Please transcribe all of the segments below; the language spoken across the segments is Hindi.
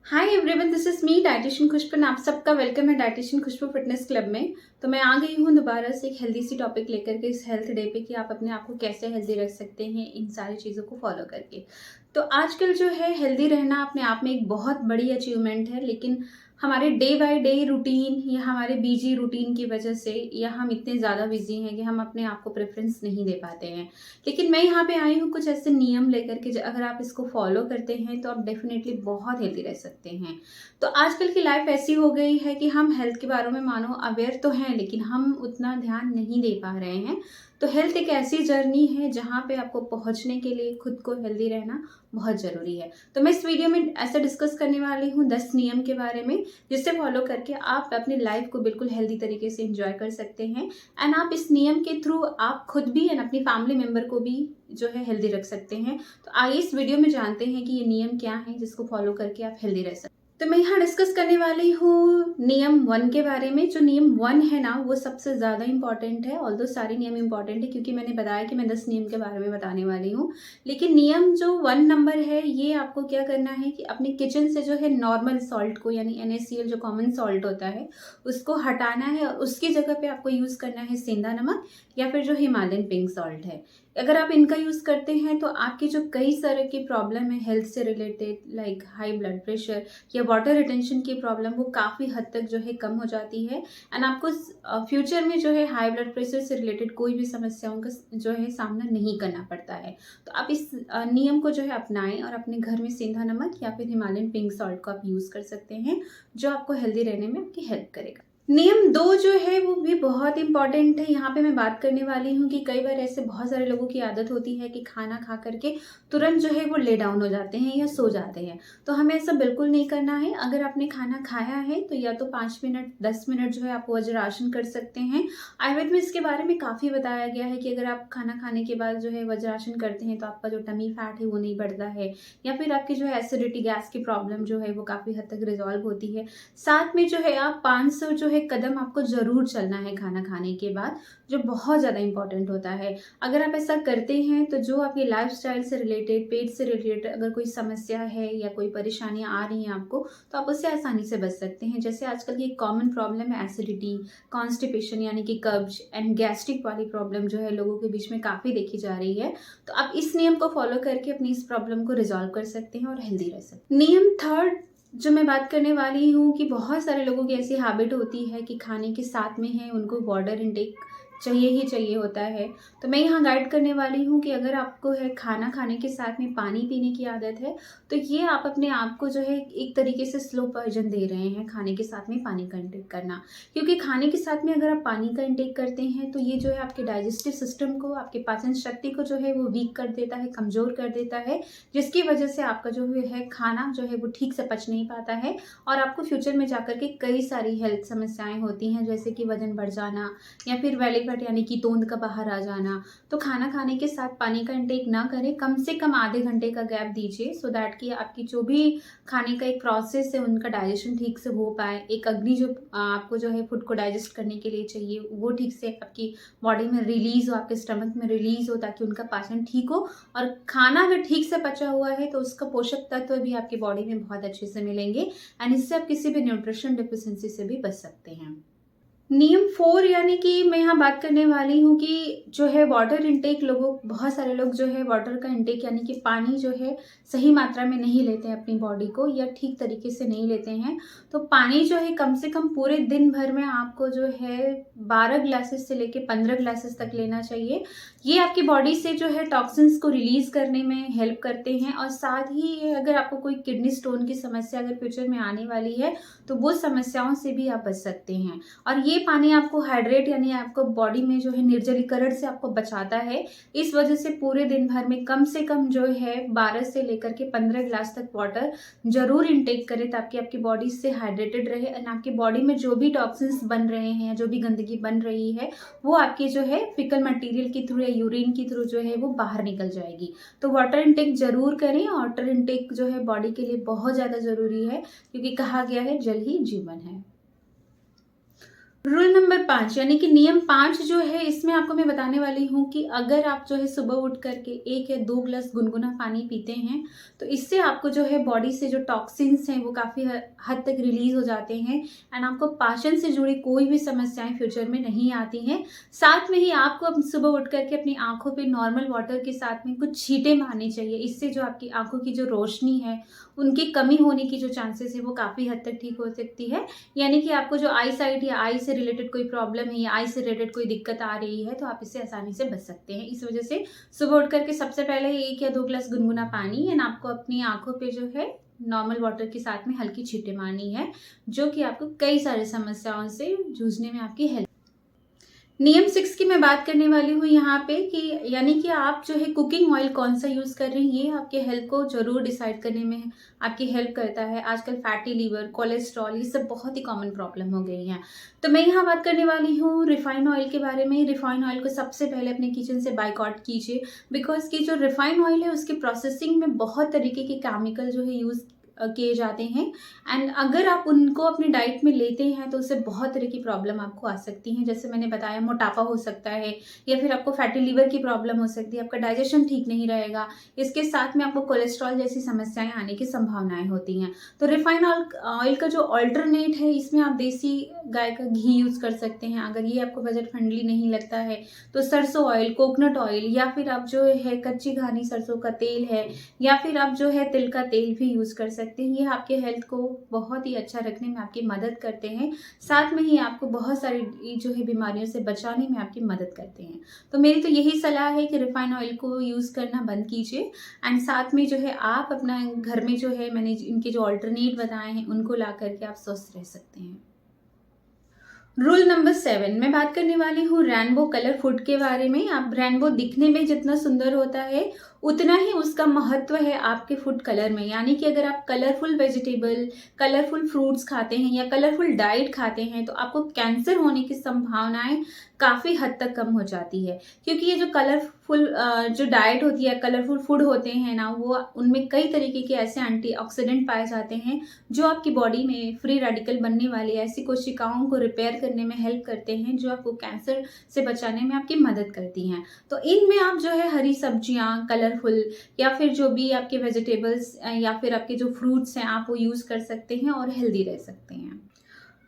Hi everyone, this is me dietician Khushbu. आप सबका वेलकम है डाइटिशियन खुशबू फिटनेस क्लब में। तो मैं आ गई हूँ दोबारा से एक हेल्दी सी टॉपिक लेकर के इस हेल्थ डे पे कि आप अपने आप को कैसे हेल्दी रख सकते हैं इन सारी चीज़ों को फॉलो करके। तो आजकल जो है हेल्दी रहना अपने आप में एक बहुत बड़ी अचीवमेंट है, लेकिन हमारे डे बाय डे रूटीन या हमारे बिजी रूटीन की वजह से या हम इतने ज़्यादा बिजी हैं कि हम अपने आप को प्रेफरेंस नहीं दे पाते हैं। लेकिन मैं यहाँ पे आई हूँ कुछ ऐसे नियम लेकर के, अगर आप इसको फॉलो करते हैं तो आप डेफिनेटली बहुत हेल्दी रह सकते हैं। तो आजकल की लाइफ ऐसी हो गई है कि हम हेल्थ के बारे में मानो अवेयर तो हैं, लेकिन हम उतना ध्यान नहीं दे पा रहे हैं। तो हेल्थ एक ऐसी जर्नी है जहाँ पे आपको पहुँचने के लिए खुद को हेल्दी रहना बहुत ज़रूरी है। तो मैं इस वीडियो में ऐसे डिस्कस करने वाली हूँ 10 नियम के बारे में, जिसे फॉलो करके आप अपनी लाइफ को बिल्कुल हेल्दी तरीके से एंजॉय कर सकते हैं। एंड आप इस नियम के थ्रू आप खुद भी एंड अपनी फैमिली मेम्बर को भी जो है हेल्दी रख सकते हैं। तो आइए इस वीडियो में जानते हैं कि ये नियम क्या है जिसको फॉलो करके आप हेल्दी रह सकते हैं। तो मैं यहाँ डिस्कस करने वाली हूँ नियम 1 के बारे में। जो नियम 1 है ना, वो सबसे ज़्यादा इंपॉर्टेंट है। ऑल्दो सारे नियम इंपॉर्टेंट है क्योंकि मैंने बताया कि मैं 10 नियम के बारे में बताने वाली हूँ, लेकिन नियम जो 1 नंबर है, ये आपको क्या करना है कि अपने किचन से जो है नॉर्मल सॉल्ट को, यानी NaCl जो कॉमन सॉल्ट होता है, उसको हटाना है और उसकी जगह पे आपको यूज़ करना है सेंधा नमक या फिर जो हिमालयन पिंक सॉल्ट है। अगर आप इनका यूज़ करते हैं तो आपकी जो कई तरह की प्रॉब्लम है हेल्थ से related, like high blood pressure या वाटर रिटेंशन की प्रॉब्लम, वो काफ़ी हद तक जो है कम हो जाती है। एंड आपको फ्यूचर में जो है हाई ब्लड प्रेशर से रिलेटेड कोई भी समस्याओं का जो है सामना नहीं करना पड़ता है। तो आप इस नियम को जो है अपनाएं और अपने घर में सेंधा नमक या फिर हिमालयन पिंक सॉल्ट को आप यूज़ कर सकते हैं, जो आपको हेल्दी रहने में आपकी हेल्प करेगा। नियम 2 जो है वो भी बहुत इंपॉर्टेंट है। यहाँ पे मैं बात करने वाली हूँ कि कई बार ऐसे बहुत सारे लोगों की आदत होती है कि खाना खा करके तुरंत जो है वो ले डाउन हो जाते हैं या सो जाते हैं। तो हमें ऐसा बिल्कुल नहीं करना है। अगर आपने खाना खाया है तो या तो 5 मिनट 10 मिनट जो है आप वज्रासन कर सकते हैं। आयुर्वेद में इसके बारे में काफ़ी बताया गया है कि अगर आप खाना खाने के बाद जो है वज्रासन करते हैं तो आपका जो टमी फैट है वो नहीं बढ़ता है, या फिर आपकी जो है एसिडिटी गैस की प्रॉब्लम जो है वो काफ़ी हद तक रिजॉल्व होती है। साथ में जो है आप 500 जो है कदम आपको ज़रूर चलना है खाना खाने के बाद, जो बहुत ज़्यादा इंपॉर्टेंट होता है। अगर आप ऐसा करते हैं तो जो आपकी लाइफस्टाइल से रिलेटेड, पेट से रिलेटेड अगर कोई समस्या है या कोई परेशानियां आ रही हैं आपको, तो आप उससे आसानी से बच सकते हैं। जैसे आजकल की एक कॉमन प्रॉब्लम है एसिडिटी, कॉन्स्टिपेशन यानी कि कब्ज एंड गैस्ट्रिक वाली प्रॉब्लम जो है लोगों के बीच में काफ़ी देखी जा रही है। तो आप इस नियम को फॉलो करके अपनी इस प्रॉब्लम को रिजॉल्व कर सकते हैं और हेल्दी रह सकते हैं। नियम 3 जो मैं बात करने वाली हूँ कि बहुत सारे लोगों की ऐसी हैबिट होती है कि खाने के साथ में है उनको वाटर इनटेक चाहिए ही चाहिए होता है। तो मैं यहाँ गाइड करने वाली हूँ कि अगर आपको है खाना खाने के साथ में पानी पीने की आदत है, तो ये आप अपने आप को जो है एक तरीके से स्लो पॉइजन दे रहे हैं खाने के साथ में पानी का इंटेक करना। क्योंकि खाने के साथ में अगर आप पानी का इंटेक करते हैं तो ये जो है आपके डाइजेस्टिव सिस्टम को, आपके पाचन शक्ति को जो है वो वीक कर देता है, कमज़ोर कर देता है, जिसकी वजह से आपका जो है खाना जो है वो ठीक से पच नहीं पाता है और आपको फ्यूचर में जाकर के कई सारी हेल्थ समस्याएं होती हैं, जैसे कि वजन बढ़ जाना या फिर बेली फैट यानी कि तोंद का बाहर आ जाना। तो खाना खाने के साथ पानी का इंटेक ना करें, कम से कम आधे घंटे का गैप दीजिए, सो दैट कि आपकी जो भी खाने का एक प्रोसेस है उनका डाइजेशन ठीक से हो पाए। एक अग्नि जो आपको जो है फूड को डाइजेस्ट करने के लिए चाहिए, वो ठीक से आपकी बॉडी में रिलीज हो, आपके स्टमक में रिलीज हो, ताकि उनका पाचन ठीक हो। और खाना अगर ठीक से पचा हुआ है तो उसका पोषक तत्व भी आपकी बॉडी में बहुत अच्छे से मिलेंगे एंड इससे आप किसी भी न्यूट्रिशन डिफिशिएंसी से भी बच सकते हैं। नियम 4 यानी कि मैं यहाँ बात करने वाली हूँ कि जो है वाटर इनटेक, बहुत सारे लोग जो है वाटर का इनटेक यानी कि पानी जो है सही मात्रा में नहीं लेते हैं अपनी बॉडी को, या ठीक तरीके से नहीं लेते हैं। तो पानी जो है कम से कम पूरे दिन भर में आपको जो है 12 ग्लासेस से लेके 15 ग्लासेस तक लेना चाहिए। ये आपकी बॉडी से जो है टॉक्सिन्स को रिलीज करने में हेल्प करते हैं और साथ ही अगर आपको कोई किडनी स्टोन की समस्या अगर फ्यूचर में आने वाली है तो वो समस्याओं से भी आप बच सकते हैं। और ये पानी आपको हाइड्रेट यानी आपको बॉडी में जो है निर्जलीकरण से आपको बचाता है। इस वजह से पूरे दिन भर में कम से कम जो है 12 से लेकर के 15 ग्लास तक वाटर जरूर इनटेक करें, ताकि आपकी बॉडी से हाइड्रेटेड रहे एंड आपकी बॉडी में जो भी टॉक्सिन्स बन रहे हैं, जो भी गंदगी बन रही है, वो आपकी जो है फिकल मटेरियल के थ्रू या यूरिन के थ्रू जो है वो बाहर निकल जाएगी। तो वाटर इनटेक जरूर करें। वाटर इनटेक जो है बॉडी के लिए बहुत ज़्यादा ज़रूरी है, क्योंकि कहा गया है जल ही जीवन है। रूल नंबर 5 यानी कि नियम 5 जो है, इसमें आपको मैं बताने वाली हूँ कि अगर आप जो है सुबह उठ करके 1 या 2 ग्लास गुनगुना पानी पीते हैं, तो इससे आपको जो है बॉडी से जो टॉक्सिन्स हैं वो काफ़ी हद तक रिलीज़ हो जाते हैं एंड आपको पाचन से जुड़ी कोई भी समस्याएं फ्यूचर में नहीं आती हैं। साथ में ही आपको सुबह उठ करके अपनी आँखों पे नॉर्मल वाटर के साथ में कुछ छींटे मारने चाहिए। इससे जो आपकी आँखों की जो रोशनी है, उनकी कमी होने की जो चांसेस है वो काफ़ी हद तक ठीक हो सकती है। यानी कि आपको जो आई साइट या आई से रिलेटेड कोई प्रॉब्लम है या आई से रिलेटेड कोई दिक्कत आ रही है, तो आप इससे आसानी से बच सकते हैं। इस वजह से सुबह उठ करके सबसे पहले 1 या 2 ग्लास गुनगुना पानी एंड आपको अपनी आँखों पे जो है नॉर्मल वाटर के साथ में हल्की छींटे मारनी है, जो कि आपको कई सारी समस्याओं से जूझने में आपकी हेल्प। नियम 6 की मैं बात करने वाली हूँ यहाँ पे कि यानी कि आप जो है कुकिंग ऑयल कौन सा यूज़ कर रही हैं, ये आपके हेल्थ को ज़रूर डिसाइड करने में आपकी हेल्प करता है। आजकल फैटी लिवर, कोलेस्ट्रॉल, ये सब बहुत ही कॉमन प्रॉब्लम हो गई हैं। तो मैं यहाँ बात करने वाली हूँ रिफाइन ऑयल के बारे में। रिफाइन ऑयल को सबसे पहले अपने किचन से बाइकआउट कीजिए, बिकॉज कि जो रिफाइन ऑयल है उसके प्रोसेसिंग में बहुत तरीके के केमिकल जो है यूज़ किए जाते हैं एंड अगर आप उनको अपनी डाइट में लेते हैं तो उससे बहुत तरह की प्रॉब्लम आपको आ सकती हैं। जैसे मैंने बताया, मोटापा हो सकता है या फिर आपको फैटी लिवर की प्रॉब्लम हो सकती है, आपका डाइजेशन ठीक नहीं रहेगा। इसके साथ में आपको कोलेस्ट्रॉल जैसी समस्याएं आने की संभावनाएं होती हैं। तो रिफाइंड ऑयल का जो अल्टरनेट है, इसमें आप देसी गाय का घी यूज़ कर सकते हैं। अगर ये आपको बजट फ्रेंडली नहीं लगता है तो सरसों ऑयल, कोकोनट ऑयल या फिर आप जो है कच्ची घानी सरसों का तेल है या फिर आप जो है तिल का तेल भी यूज़ कर सकते हैं। ये आपके हेल्थ को बहुत ही अच्छा रखने में आपकी मदद करते हैं। साथ में ही आपको बहुत सारी जो है बीमारियों से बचाने में आपकी मदद करते हैं। तो मेरी तो यही सलाह है कि रिफाइन ऑयल को यूज़ करना बंद कीजिए एंड साथ में जो है आप अपना घर में जो है मैंने इनके जो ऑल्टरनेट बताए हैं उनको ला करके आप स्वस्थ रह सकते हैं। रूल नंबर 7 मैं बात करने वाली हूँ रेनबो कलर फूड के बारे में। आप रेनबो दिखने में जितना सुंदर होता है उतना ही उसका महत्व है आपके फूड कलर में। यानी कि अगर आप कलरफुल वेजिटेबल, कलरफुल फ्रूट्स खाते हैं या कलरफुल डाइट खाते हैं तो आपको कैंसर होने की संभावनाएं काफ़ी हद तक कम हो जाती है। क्योंकि ये जो कलरफुल जो डाइट होती है, कलरफुल फूड होते हैं ना, वो उनमें कई तरीके के ऐसे एंटीऑक्सीडेंट पाए जाते हैं जो आपकी बॉडी में फ्री रेडिकल बनने वाली ऐसी कोशिकाओं को रिपेयर करने में हेल्प करते हैं, जो आपको कैंसर से बचाने में आपकी मदद करती हैं। तो इनमें आप जो है हरी सब्जियां, कलरफुल या फिर जो भी आपके वेजिटेबल्स या फिर आपके जो फ्रूट्स हैं आप वो यूज़ कर सकते हैं और हेल्दी रह सकते हैं।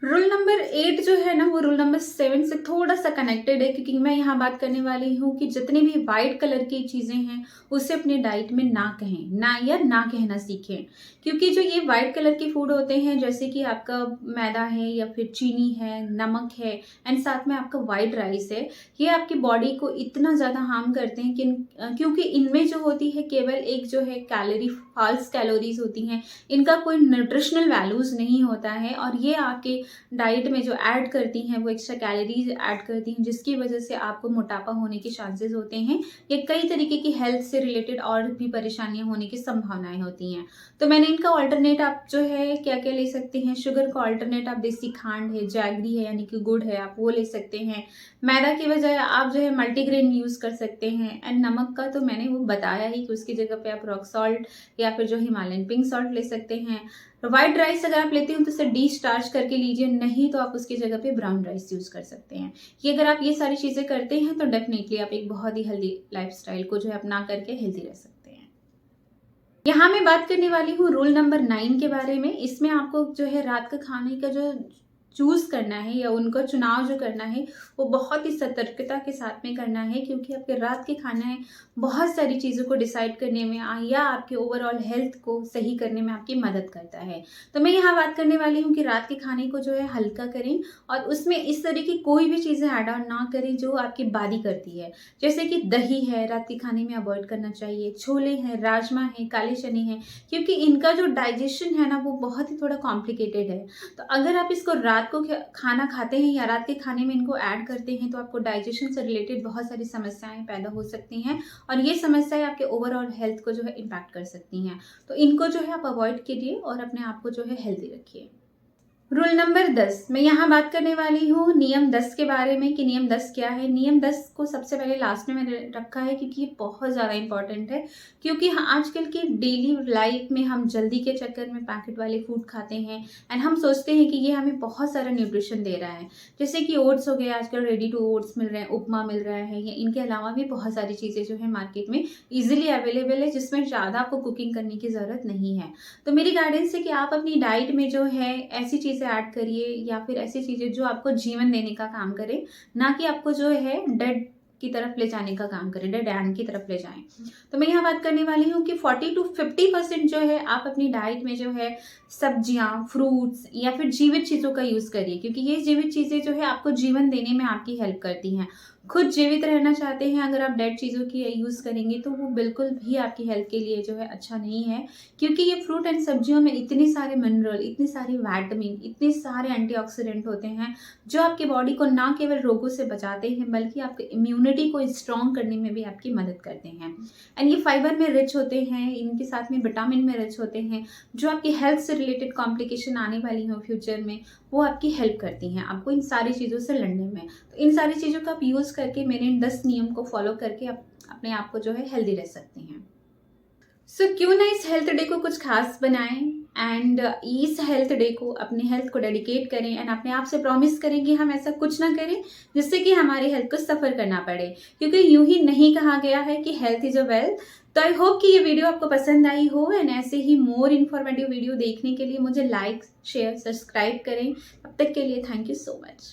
रूल नंबर 8 जो है ना, वो रूल नंबर 7 से थोड़ा सा कनेक्टेड है, क्योंकि मैं यहाँ बात करने वाली हूँ कि जितनी भी वाइट कलर की चीज़ें हैं उसे अपने डाइट में ना कहें, ना या ना कहना सीखें। क्योंकि जो ये वाइट कलर के फूड होते हैं, जैसे कि आपका मैदा है या फिर चीनी है, नमक है एंड साथ में आपका वाइट राइस है, ये आपकी बॉडी को इतना ज़्यादा हार्म करते हैं कि क्योंकि इनमें जो होती है केवल एक जो है कैलोरी, फॉल्स कैलोरीज होती हैं। इनका कोई न्यूट्रिशनल वैल्यूज़ नहीं होता है और ये आपके डाइट में जो ऐड करती हैं वो एक्स्ट्रा कैलोरीज ऐड करती हैं, जिसकी वजह से आपको मोटापा होने के चांसेस होते हैं या कई तरीके की हेल्थ से रिलेटेड और भी परेशानियां होने की संभावनाएं होती हैं। तो मैंने इनका ऑल्टरनेट आप जो है क्या क्या ले सकते हैं। शुगर का ऑल्टरनेट आप देसी खांड है, जैगरी है यानी कि गुड़ है, आप वो ले सकते हैं। मैदा की बजाय आप जो है मल्टीग्रेन यूज़ कर सकते हैं एंड नमक का तो मैंने वो बताया ही कि उसकी जगह पे आप रॉक सॉल्ट या फिर जो हिमालयन पिंक सॉल्ट ले सकते हैं। व्हाइट राइस अगर आप लेते हो तो उसे डिस्टार्च करके लीजिए, नहीं तो आप उसकी जगह पे ब्राउन राइस यूज़ कर सकते हैं। ये अगर आप ये सारी चीज़ें करते हैं तो डेफिनेटली आप एक बहुत ही हेल्दी लाइफस्टाइल को जो है अपना करके हेल्दी रह सकते हैं। यहाँ मैं बात करने वाली हूँ रूल नंबर 9 के बारे में। इसमें आपको जो है रात का खाने का जो चूज़ करना है या उनका चुनाव जो करना है वो बहुत ही सतर्कता के साथ में करना है, क्योंकि आपके रात के खाने बहुत सारी चीज़ों को डिसाइड करने में या आपके ओवरऑल हेल्थ को सही करने में आपकी मदद करता है। तो मैं यहाँ बात करने वाली हूँ कि रात के खाने को जो है हल्का करें और उसमें इस तरह की कोई भी चीज़ें ऐड ऑन ना करें जो आपकी बादी करती है। जैसे कि दही है, रात के खाने में अवॉइड करना चाहिए। छोले हैं, राजमा है, काले चने हैं, क्योंकि इनका जो डाइजेशन है ना वो बहुत ही थोड़ा कॉम्प्लिकेटेड है। तो अगर आप इसको रात को खाना खाते हैं या रात के खाने में इनको ऐड करते हैं तो आपको डाइजेशन से रिलेटेड बहुत सारी समस्याएं पैदा हो सकती हैं और ये समस्याएं आपके ओवरऑल हेल्थ को जो है इम्पैक्ट कर सकती हैं। तो इनको जो है आप अवॉइड कीजिए और अपने आप को जो है हेल्दी रखिए। रूल नंबर 10, मैं यहाँ बात करने वाली हूँ नियम 10 के बारे में कि नियम 10 क्या है। नियम 10 को सबसे पहले लास्ट में मैंने रखा है क्योंकि ये बहुत ज़्यादा इंपॉर्टेंट है। क्योंकि आजकल की डेली लाइफ में हम जल्दी के चक्कर में पैकेट वाले फूड खाते हैं एंड हम सोचते हैं कि ये हमें बहुत सारा न्यूट्रिशन दे रहा है। जैसे कि ओट्स हो गए, आजकल रेडी टू ओट्स मिल रहे हैं, उपमा मिल रहा है, या इनके अलावा भी बहुत सारी चीज़ें जो है मार्केट में ईजिली अवेलेबल है, जिसमें ज़्यादा आपको कुकिंग करने की ज़रूरत नहीं है। तो मेरी गाइडेंस है कि आप अपनी डाइट में जो है ऐसी चीज़ें ऐड करिए या फिर ऐसी चीज़ें जो आपको जीवन देने का काम करे, ना कि आपको जो है डेड की तरफ ले जाने का काम करे, डेड एंड की तरफ ले जाएं। तो मैं यहाँ बात करने वाली हूँ कि 40 to 50% जो है आप अपनी डाइट में जो है सब्जियाँ, फ्रूट्स या फिर जीवित चीज़ों का यूज़ करिए, क्योंकि ये जीवित चीज़ें जो है आपको जीवन देने में आपकी हेल्प करती हैं। खुद जीवित रहना चाहते हैं, अगर आप डेड चीज़ों की यूज़ करेंगे तो वो बिल्कुल भी आपकी हेल्थ के लिए जो है अच्छा नहीं है। क्योंकि ये फ्रूट एंड सब्जियों में इतने सारे मिनरल, इतने सारे विटामिन, इतने सारे एंटीऑक्सीडेंट होते हैं जो आपके बॉडी को ना केवल रोगों से बचाते हैं बल्कि आपके इम्यूनिटी को स्ट्रॉन्ग करने में भी आपकी मदद करते हैं। एंड ये फाइबर में रिच होते हैं, इनके साथ में विटामिन में रिच होते हैं, जो आपकी हेल्थ से रिलेटेड कॉम्प्लिकेशन आने वाली हो फ्यूचर में, वो आपकी हेल्प करती हैं आपको इन सारी चीज़ों से लड़ने में। तो इन सारी चीज़ों का आप यूज़ करके, मेरे इन 10 नियम को फॉलो करके आप अपने आप को जो है हेल्दी रह सकते हैं। सो क्यों ना इस हेल्थ डे को कुछ खास बनाएं एंड इस हेल्थ डे को अपने हेल्थ को डेडिकेट करें एंड अपने आप से प्रॉमिस करें कि हम ऐसा कुछ ना करें जिससे कि हमारी हेल्थ को सफ़र करना पड़े, क्योंकि यूं ही नहीं कहा गया है कि हेल्थ इज़ अ वेल्थ। तो आई होप कि ये वीडियो आपको पसंद आई हो एंड ऐसे ही मोर इन्फॉर्मेटिव वीडियो देखने के लिए मुझे लाइक, शेयर, सब्सक्राइब करें। अब तक के लिए थैंक यू सो मच।